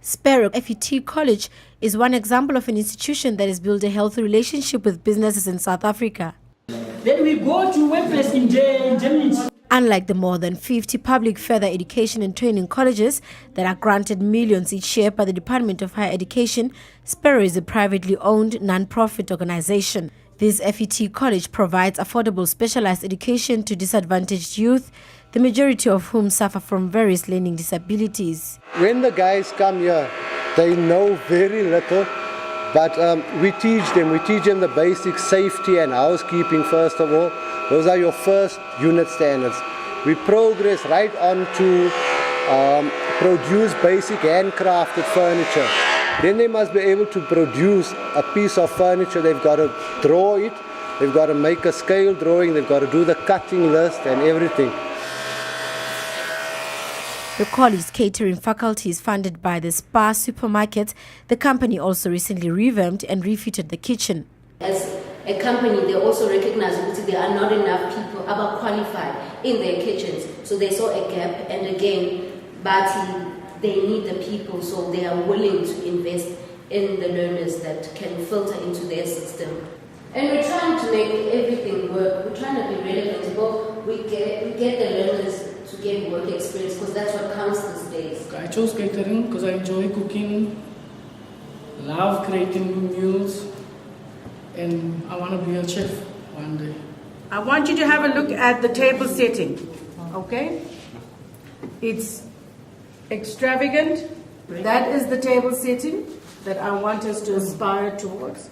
Sparrow FET College is one example of an institution that has built a healthy relationship with businesses in South Africa. Then we go to workplace in Germany. Unlike the more than 50 public further education and training colleges that are granted millions each year by the Department of Higher Education, Sparrow is a privately owned non-profit organization. This FET college provides affordable specialized education to disadvantaged youth, the majority of whom suffer from various learning disabilities. When the guys come here, they know very little, but we teach them the basic safety and housekeeping first of all. Those are your first unit standards. We progress right on to produce basic handcrafted furniture. Then they must be able to produce a piece of furniture. They've got to draw it, they've got to make a scale drawing, they've got to do the cutting list and everything. The college's catering faculty is funded by the Spar supermarket. The company also recently revamped and refitted the kitchen. As a company, they also recognize that there are not enough people about qualified in their kitchens. So they saw a gap, and again, but they need the people, so they are willing to invest in the learners that can filter into their system. And we're trying to make everything work. We're trying to be relevant. But we get the learners to get work experience, because that's what counts these days. I chose catering because I enjoy cooking, love creating new meals, and I want to be a chef one day. I want you to have a look at the table setting, okay? It's extravagant. That is the table setting that I want us to aspire towards.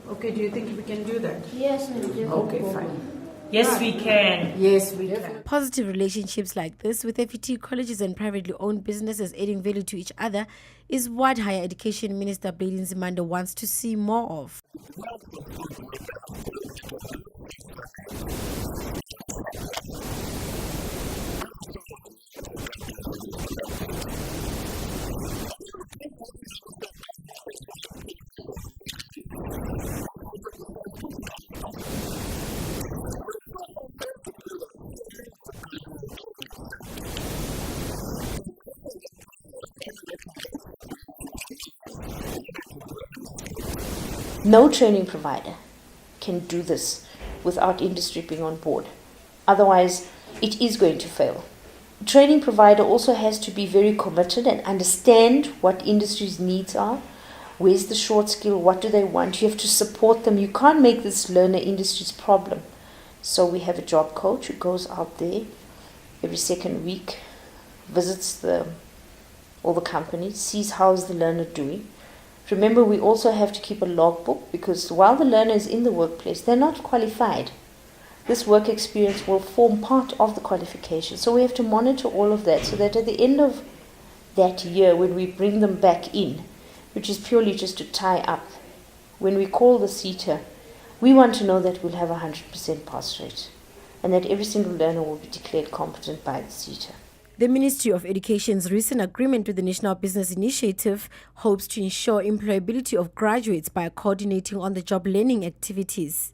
Okay, do you think we can do that? Yes, we do. Okay, fine. Yes, we can. Yes, we can. Positive relationships like this with FET colleges and privately owned businesses adding value to each other is what Higher Education Minister Nzimande wants to see more of. No training provider can do this without industry being on board. Otherwise, it is going to fail. A training provider also has to be very committed and understand what industry's needs are. Where's the short skill? What do they want? You have to support them. You can't make this learner industry's problem. So we have a job coach who goes out there every second week, visits all the companies, sees how's the learner doing. Remember, we also have to keep a logbook, because while the learner is in the workplace, they're not qualified. This work experience will form part of the qualification. So we have to monitor all of that, so that at the end of that year, when we bring them back in, which is purely just to tie up, when we call the seater, we want to know that we'll have a 100% pass rate, and that every single learner will be declared competent by the seater. The Ministry of Education's recent agreement with the National Business Initiative hopes to ensure employability of graduates by coordinating on-the-job learning activities.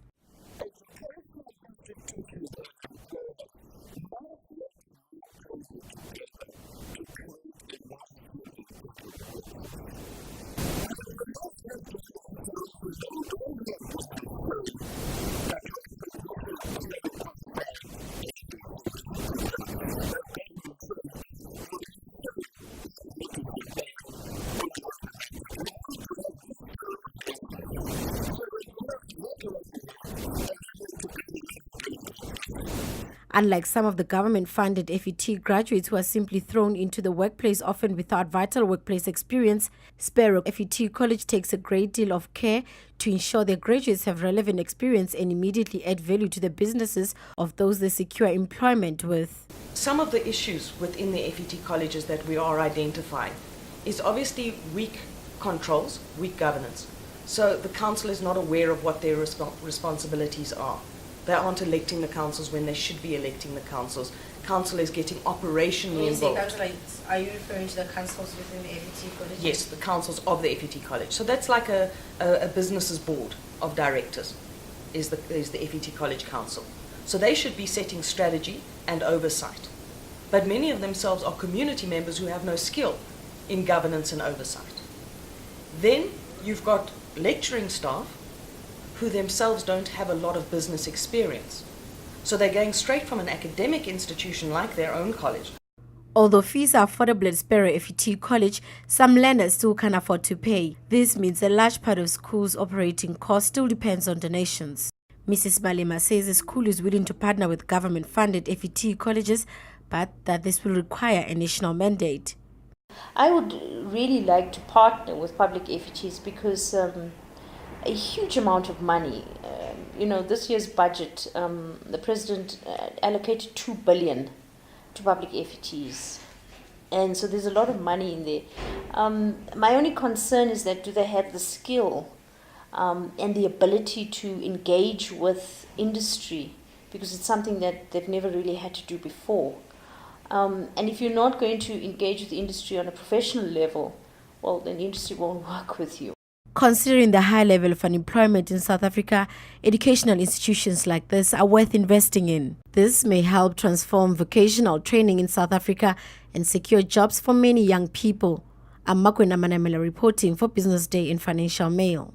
Unlike some of the government-funded FET graduates who are simply thrown into the workplace often without vital workplace experience, Sparrow FET College takes a great deal of care to ensure their graduates have relevant experience and immediately add value to the businesses of those they secure employment with. Some of the issues within the FET colleges that we are identifying is obviously weak controls, weak governance. So the council is not aware of what their responsibilities are. They aren't electing the councils when they should be electing the councils. Council is getting operationally involved. Are you referring to the councils within the FET college? Yes, the councils of the FET college. So that's like a business's board of directors is the FET college council. So they should be setting strategy and oversight. But many of themselves are community members who have no skill in governance and oversight. Then you've got lecturing staff who themselves don't have a lot of business experience. So they're going straight from an academic institution like their own college. Although fees are affordable at Sparrow FET College, some learners still can't afford to pay. This means a large part of school's operating cost still depends on donations. Mrs. Malema says the school is willing to partner with government-funded FET colleges, but that this will require a national mandate. I would really like to partner with public FETs because a huge amount of money, this year's budget, the president allocated 2 billion to public FETs. And so there's a lot of money in there. My only concern is that do they have the skill and the ability to engage with industry, because it's something that they've never really had to do before. And if you're not going to engage with the industry on a professional level, well, then the industry won't work with you. Considering the high level of unemployment in South Africa, educational institutions like this are worth investing in. This may help transform vocational training in South Africa and secure jobs for many young people. I'm Nzimande Higher reporting for Business Day in Financial Mail.